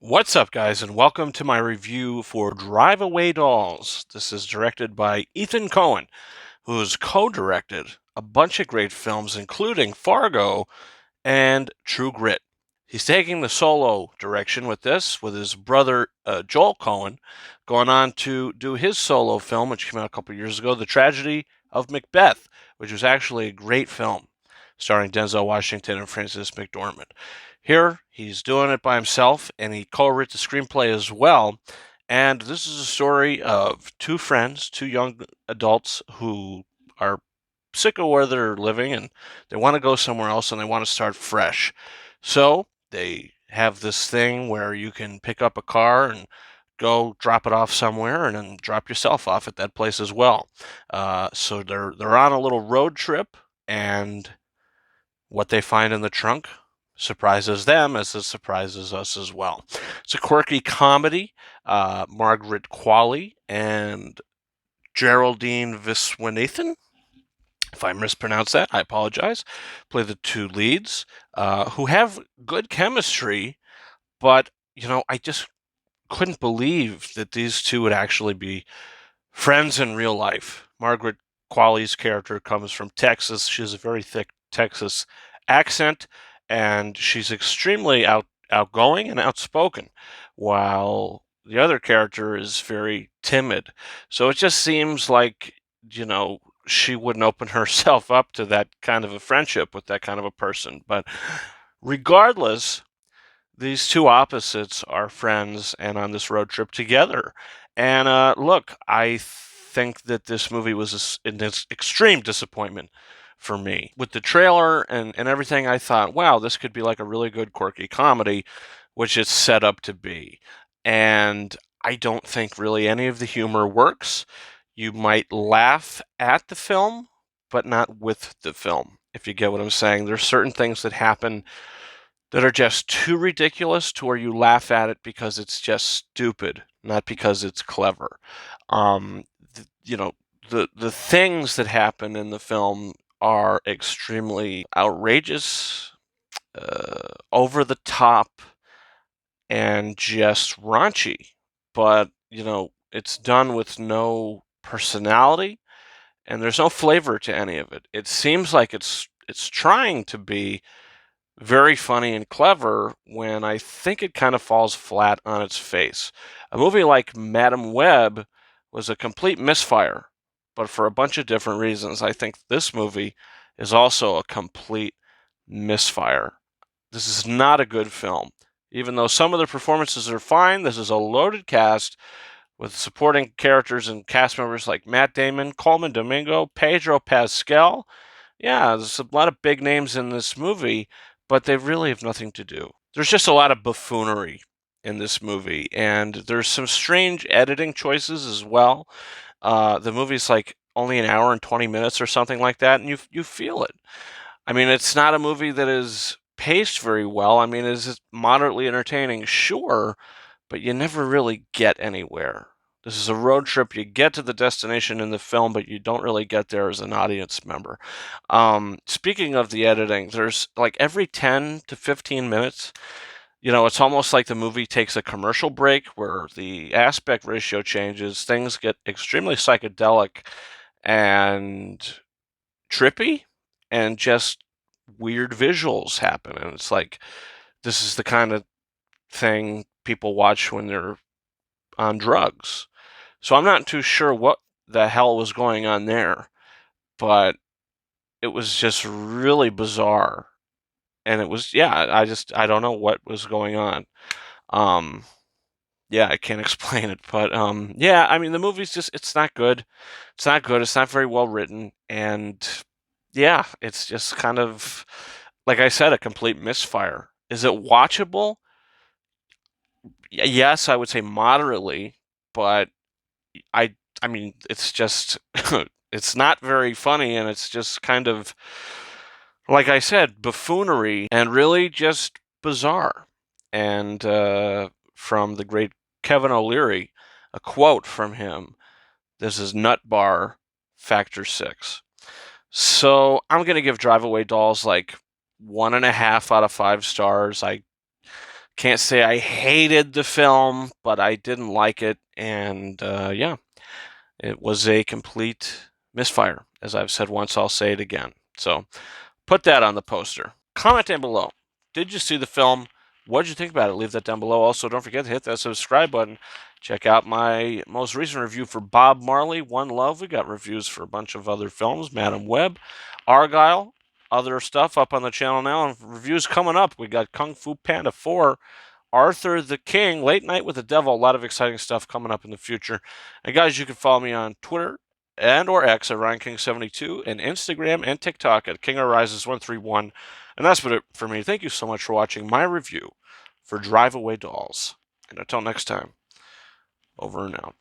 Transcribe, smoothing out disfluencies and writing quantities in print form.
What's up, guys, and welcome to my review for Drive Away Dolls. This is directed by Ethan Cohen, who's co-directed a bunch of great films, including Fargo and True Grit. He's taking the solo direction with this, with his brother Joel Cohen, going on to do his solo film, which came out a couple years ago, The Tragedy of Macbeth, which was actually a great film, starring Denzel Washington and Frances McDormand. Here, he's doing it by himself, and he co-wrote the screenplay as well. And this is a story of two friends, two young adults who are sick of where they're living and they want to go somewhere else and they want to start fresh. So they have this thing where you can pick up a car and go drop it off somewhere and then drop yourself off at that place as well. So they're on a little road trip, and what they find in the trunk surprises them as it surprises us as well. It's a quirky comedy. Margaret Qualley and Geraldine Viswanathan, if I mispronounce that, I apologize, play the two leads, who have good chemistry, but, I just couldn't believe that these two would actually be friends in real life. Margaret Qualley's character comes from Texas. She has a very thick Texas accent, and she's extremely outgoing and outspoken, while the other character is very timid. So it just seems like, she wouldn't open herself up to that kind of a friendship with that kind of a person. But regardless, these two opposites are friends and on this road trip together. And look, I think that this movie was an extreme disappointment for me. With the trailer and everything, I thought, wow, this could be like a really good quirky comedy, which it's set up to be. And I don't think really any of the humor works. You might laugh at the film, but not with the film, if you get what I'm saying. There's certain things that happen that are just too ridiculous to where you laugh at it because it's just stupid, not because it's clever. Um, the things that happen in the film are extremely outrageous, over the top, and just raunchy. But it's done with no personality, and there's no flavor to any of it. It seems like it's trying to be very funny and clever when I think it kind of falls flat on its face. A movie like Madam Web was a complete misfire, but for a bunch of different reasons. I think this movie is also a complete misfire. This is not a good film. Even though some of the performances are fine, this is a loaded cast with supporting characters and cast members like Matt Damon, Coleman Domingo, Pedro Pascal. Yeah, there's a lot of big names in this movie, but they really have nothing to do. There's just a lot of buffoonery in this movie, and there's some strange editing choices as well. The movie's like only an hour and 20 minutes or something like that, and you feel it. I mean, it's not a movie that is paced very well. I mean, is it moderately entertaining? Sure, but you never really get anywhere. This is a road trip. You get to the destination in the film, but you don't really get there as an audience member. Speaking of the editing, there's like every 10 to 15 minutes, it's almost like the movie takes a commercial break where the aspect ratio changes, things get extremely psychedelic and trippy, and just weird visuals happen. And it's like, this is the kind of thing people watch when they're on drugs. So I'm not too sure what the hell was going on there, but it was just really bizarre. And it was, yeah, I don't know what was going on. Um, yeah, I can't explain it, but yeah, I mean, the movie's just, it's not good. It's not good. It's not very well written. And yeah, it's just kind of, like I said, a complete misfire. Is it watchable? Yes, I would say moderately, but I I mean, it's just it's not very funny, and it's just kind of, like I said, buffoonery and really just bizarre. And from the great Kevin O'Leary, a quote from him: "This is nut bar factor 6." So I'm gonna give Drive Away Dolls like 1.5 out of 5 stars. I Can't say I hated the film, but I didn't like it, and yeah, it was a complete misfire. As I've said once, I'll say it again. So put that on the poster. Comment down below. Did you see the film? What did you think about it? Leave that down below. Also, don't forget to hit that subscribe button. Check out my most recent review for Bob Marley, One Love. We got reviews for a bunch of other films, Madam Web, Argyle, other stuff up on the channel now, and reviews coming up. We got Kung Fu Panda 4, Arthur the King, Late Night with the Devil. A lot of exciting stuff coming up in the future. And guys, you can follow me on Twitter and or X at RyanKing72, and Instagram and TikTok at KingArises131. And that's it for me. Thank you so much for watching my review for Drive Away Dolls. And until next time, over and out.